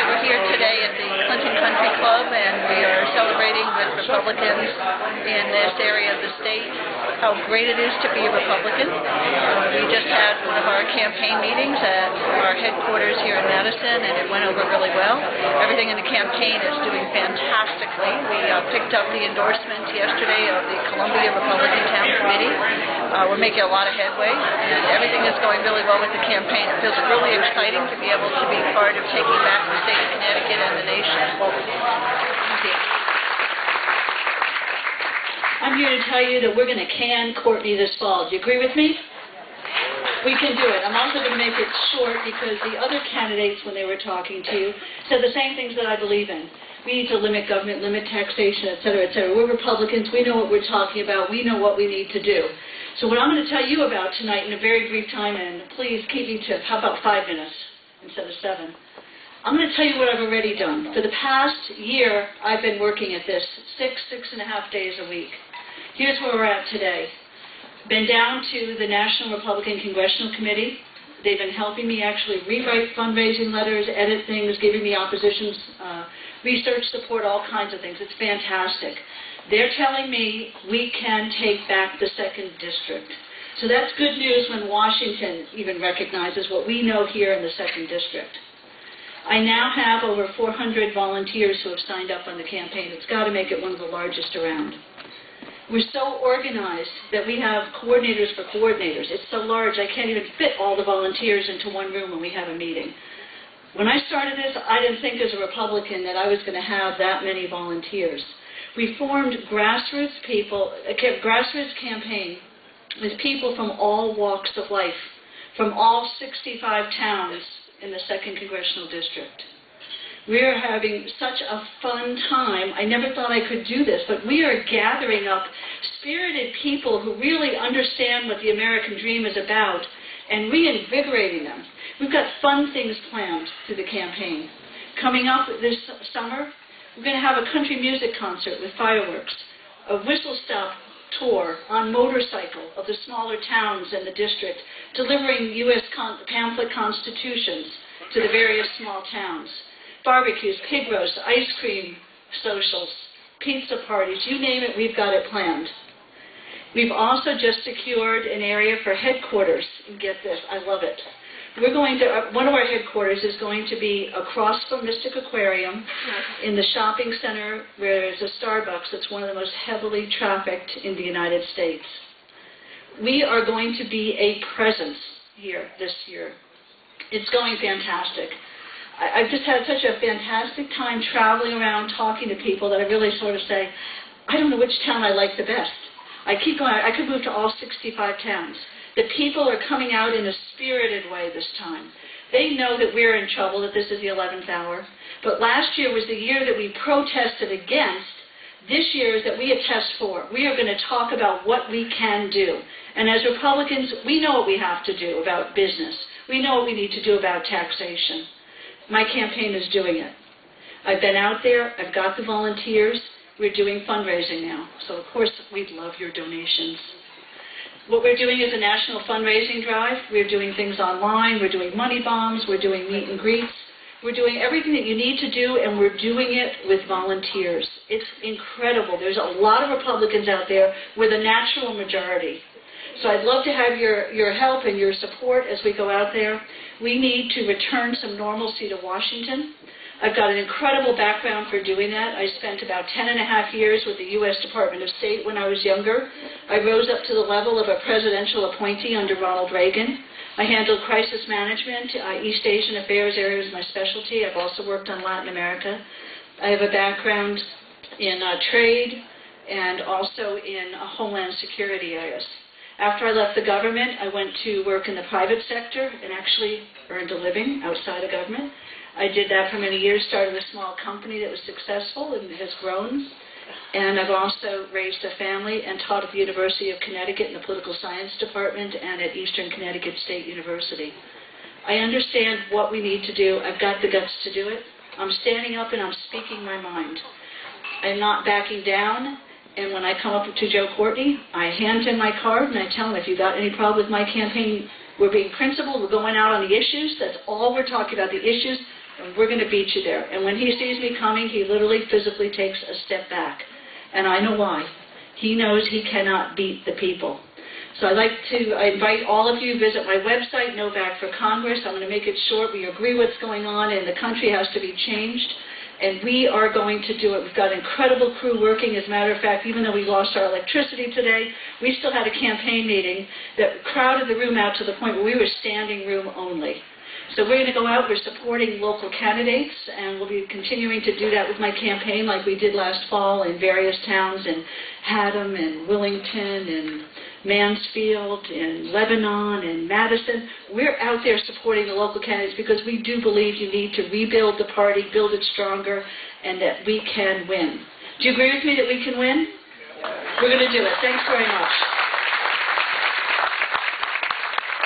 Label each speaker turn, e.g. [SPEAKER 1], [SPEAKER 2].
[SPEAKER 1] We're here today at the Clinton Country Club, and we are celebrating with Republicans in this area of the state how great it is to be a Republican. We just had one of our campaign meetings at our headquarters here in Madison, and it went over really well. Everything in the campaign is doing fantastically. We picked up the endorsement yesterday of the Columbia Republican Town Committee. We're making a lot of headway, and everything is going really well with the campaign. It feels really exciting to be able to be part of taking back the state of Connecticut and the nation. Thank you.
[SPEAKER 2] I'm here to tell you that we're going to can Courtney this fall. Do you agree with me? We can do it. I'm also going to make it short because the other candidates, when they were talking to you, said the same things that I believe in. We need to limit government, limit taxation, et cetera, et cetera. We're Republicans. We know what we're talking about. We know what we need to do. So what I'm going to tell you about tonight in a very brief time, and please keep me to, how about 5 minutes instead of 7? I'm going to tell you what I've already done. For the past year, I've been working at this 6.5 days a week. Here's where we're at today. Been down to the National Republican Congressional Committee. They've been helping me actually rewrite fundraising letters, edit things, giving me opposition's research support, all kinds of things. It's fantastic. They're telling me we can take back the 2nd District. So that's good news when Washington even recognizes what we know here in the 2nd District. I now have over 400 volunteers who have signed up on the campaign. It's got to make it one of the largest around. We're so organized that we have coordinators for coordinators. It's so large I can't even fit all the volunteers into one room when we have a meeting. When I started this, I didn't think as a Republican that I was going to have that many volunteers. We formed grassroots campaign with people from all walks of life, from all 65 towns in the 2nd Congressional District. We're having such a fun time. I never thought I could do this, but we are gathering up spirited people who really understand what the American dream is about and reinvigorating them. We've got fun things planned through the campaign. Coming up this summer, we're going to have a country music concert with fireworks, a whistle-stop tour on motorcycle of the smaller towns in the district, delivering U.S. pamphlet constitutions to the various small towns. Barbecues, pig roasts, ice cream socials, pizza parties, you name it, we've got it planned. We've also just secured an area for headquarters. Get this, I love it. We're going to, one of our headquarters is going to be across from Mystic Aquarium in the shopping center where there's a Starbucks that's one of the most heavily trafficked in the United States. We are going to be a presence here this year. It's going fantastic. I've just had such a fantastic time traveling around talking to people that I really sort of say, I don't know which town I like the best. I keep going, I could move to all 65 towns. The people are coming out in a spirited way this time. They know that we're in trouble, that this is the 11th hour. But last year was the year that we protested against. This year is that we attest for. We are going to talk about what we can do. And as Republicans, we know what we have to do about business. We know what we need to do about taxation. My campaign is doing it. I've been out there. I've got the volunteers. We're doing fundraising now. So, of course, we'd love your donations. What we're doing is a national fundraising drive. We're doing things online. We're doing money bombs. We're doing meet and greets. We're doing everything that you need to do, and we're doing it with volunteers. It's incredible. There's a lot of Republicans out there. We're the natural majority. So I'd love to have your help and your support as we go out there. We need to return some normalcy to Washington. I've got an incredible background for doing that. I spent about 10.5 years with the U.S. Department of State when I was younger. I rose up to the level of a presidential appointee under Ronald Reagan. I handled crisis management. East Asian affairs area was my specialty. I've also worked on Latin America. I have a background in trade and also in homeland security areas. After I left the government, I went to work in the private sector and actually earned a living outside of government. I did that for many years, started a small company that was successful and has grown. And I've also raised a family and taught at the University of Connecticut in the Political Science Department and at Eastern Connecticut State University. I understand what we need to do. I've got the guts to do it. I'm standing up and I'm speaking my mind. I'm not backing down. And when I come up to Joe Courtney, I hand him my card and I tell him, if you've got any problem with my campaign, we're being principled, we're going out on the issues. That's all we're talking about, the issues. and we're going to beat you there. And when he sees me coming, he literally physically takes a step back. And I know why. He knows he cannot beat the people. So I invite all of you to visit my website, Novak for Congress. I'm going to make it short. We agree what's going on, and the country has to be changed. And we are going to do it. We've got an incredible crew working. As a matter of fact, even though we lost our electricity today, we still had a campaign meeting that crowded the room out to the point where we were standing room only. So we're going to go out. We're supporting local candidates, and we'll be continuing to do that with my campaign like we did last fall in various towns in Haddam and Willington and Mansfield and Lebanon and Madison. We're out there supporting the local candidates because we do believe you need to rebuild the party, build it stronger, and that we can win. Do you agree with me that we can win? We're going to do it. Thanks very much.